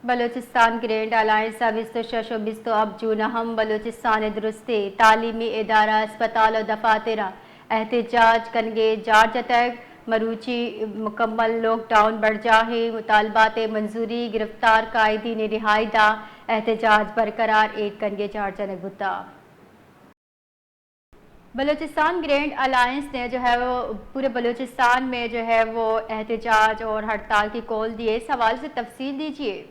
Balochistan grand alliance अब अब जूनहम बलूचिस्तान दुरुस्ती तालीमी इदारा अस्पताल और दफातरा एहतजाज कनगे जार्ज तक मरूची मुकम्मल लॉकडाउन बढ़ जाए मुतालबात मंजूरी गिरफ्तार कायदीन रिहाई दा एहतजाज बरकरार एक कनगे जार्जा नगुता। बलूचिस्तान ग्रैंड अलायंस ने जो है वो पूरे बलूचिस्तान में जो है वो एहतजाज और हड़ताल की कॉल दिए। इस हवाले से तफसील दीजिए।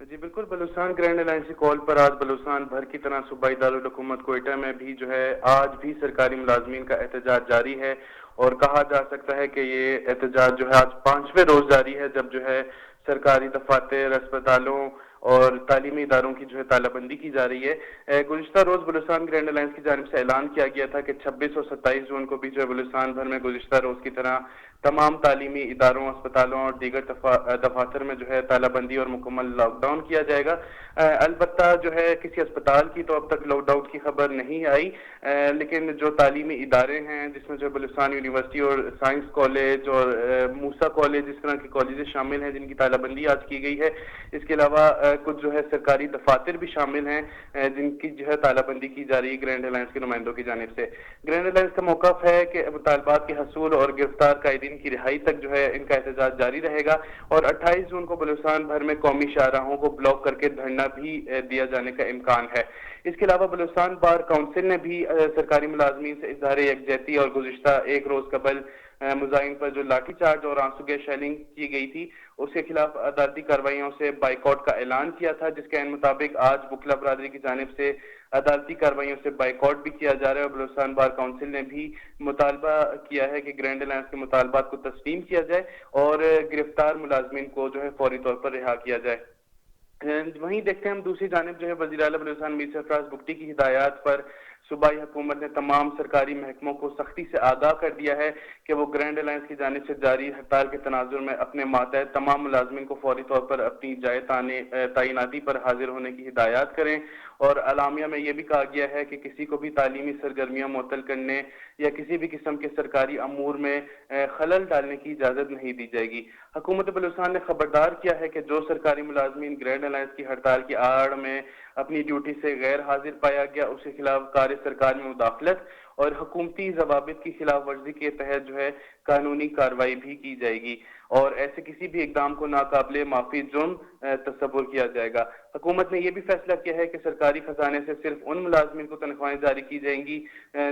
जी बिल्कुल, बलूचिस्तान ग्रैंड अलायंस की कॉल पर आज बलूचिस्तान भर की तरह सूबाई दारुल हुकूमत क्वेटा में भी जो है आज भी सरकारी मुलाजमीन का एहतजाज जारी है और कहा जा सकता है कि ये एहतजाज जो है आज 5वें रोज जारी है, जब जो है सरकारी दफातर, अस्पतालों और तालीमी इदारों की जो है तालाबंदी की जा रही है। गुज़िश्ता रोज बलूचिस्तान ग्रैंड अलायंस की जानिब से ऐलान किया गया था कि 26 और 27 जून को भी जो है बलूचिस्तान भर में गुज़िश्ता रोज की तरह तमाम तालीमी इदारों, अस्पतालों और दीगर दफातर में जो है तालाबंदी और मुकम्मल लॉकडाउन किया जाएगा। अलबत्ता जो है किसी अस्पताल की तो अब तक लॉकडाउन की खबर नहीं आई, लेकिन जो तालीमी इदारे हैं जिसमें जो बलूचिस्तान यूनिवर्सिटी और साइंस कॉलेज और मूसा कॉलेज, इस तरह के कॉलेजेस शामिल हैं जिनकी तालाबंदी आज की गई है। इसके अलावा कुछ जो है सरकारी दफातर भी शामिल हैं जिनकी जो है तालाबंदी की जा रही है ग्रैंड अलायंस के नुमाइंदों की जानिब से। ग्रैंड अलायंस का मौक़िफ़ है कि मुतालबात के हसूल और गिरफ्तार कायदीन की रिहाई तक जो है इनका एहतजाज जारी रहेगा और 28 जून को बलूचिस्तान भर में कौमी शाहराहों को ब्लॉक करके धरना भी दिया जाने का इम्कान है। इसके अलावा बलूचिस्तान बार काउंसिल ने भी सरकारी मुलाजमीन से इज़हार यकजहती और गुज़िश्ता एक रोज कबल मुजाहिरीन पर जो लाठीचार्ज और आंसू गैस शेलिंग की गई थी उसके खिलाफ अदालती कार्रवाइयों से बाइकआउट का ऐलान किया था, जिसके मुताबिक आज बुकला बरादरी की जानिब से अदालती कार्रवाइयों से बाइकआउट भी किया जा रहा है और बलूचिस्तान बार काउंसिल ने भी मुतालबा किया है कि ग्रैंड अलायंस के मुतालबात को तस्लीम किया जाए और गिरफ्तार मुलाजमीन को जो है फौरी तौर पर रिहा किया जाए। वहीं देखते हैं हम दूसरी जानिब जो है वज़ीर आला बलूचिस्तान मीर सरफराज बुगटी की हिदायत पर सूबाई हुकूमत ने तमाम सरकारी महकमों को सख्ती से आगाह कर दिया है कि वो ग्रैंड अलायंस की जानिब से जारी हड़ताल के तनाजुर में अपने मातहत तमाम मुलाजमीन को फौरी तौर पर अपनी जाए तैनाती पर हाजिर होने की हिदायत करें और अलामिया में यह भी कहा गया है कि किसी को भी तालीमी सरगर्मियां मुअत्तल करने या किसी भी किस्म के सरकारी अमूर में खलल डालने की इजाजत नहीं दी जाएगी। हुकूमत बलूचिस्तान ने खबरदार किया है कि जो सरकारी मुलाजमीन ग्रैंड अलायंस की हड़ताल की आड़ में अपनी ड्यूटी से गैर हाजिर पाया गया उसके खिलाफ कार्य सरकार में मुदाखलत और हुकूमती जवाबित की खिलाफ वर्जी के तहत जो है कानूनी कार्रवाई भी की जाएगी और ऐसे किसी भी इकदाम को नाकाबिले माफी जुर्म तस्वुर किया जाएगा। हुकूमत ने यह भी फैसला किया है कि सरकारी खजाने से सिर्फ उन मुलाजमीन को तनख्वाहें जारी की जाएंगी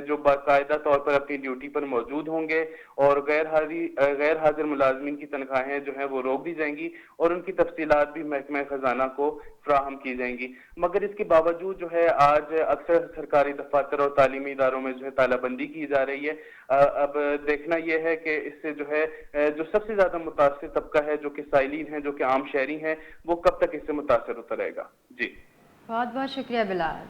जो बाकायदा तौर पर अपनी ड्यूटी पर मौजूद होंगे और गैर हाजिर मुलाजमीन की तनख्वाहें जो है वो रोक दी जाएंगी और उनकी तफसीलात भी महकमा खजाना को फ्राहम की जाएंगी। मगर इसके बावजूद जो है आज अक्सर सरकारी दफातर और तालीमी इदारों में जो है तालाबंदी की जा रही है। अब देखना यह है कि इससे जो है जो सबसे ज्यादा मुतासिर तबका है जो कि साइलिन है, जो कि आम शहरी हैं, वो कब तक इससे मुतासर होता रहेगा। जी बहुत बहुत शुक्रिया बिलाल।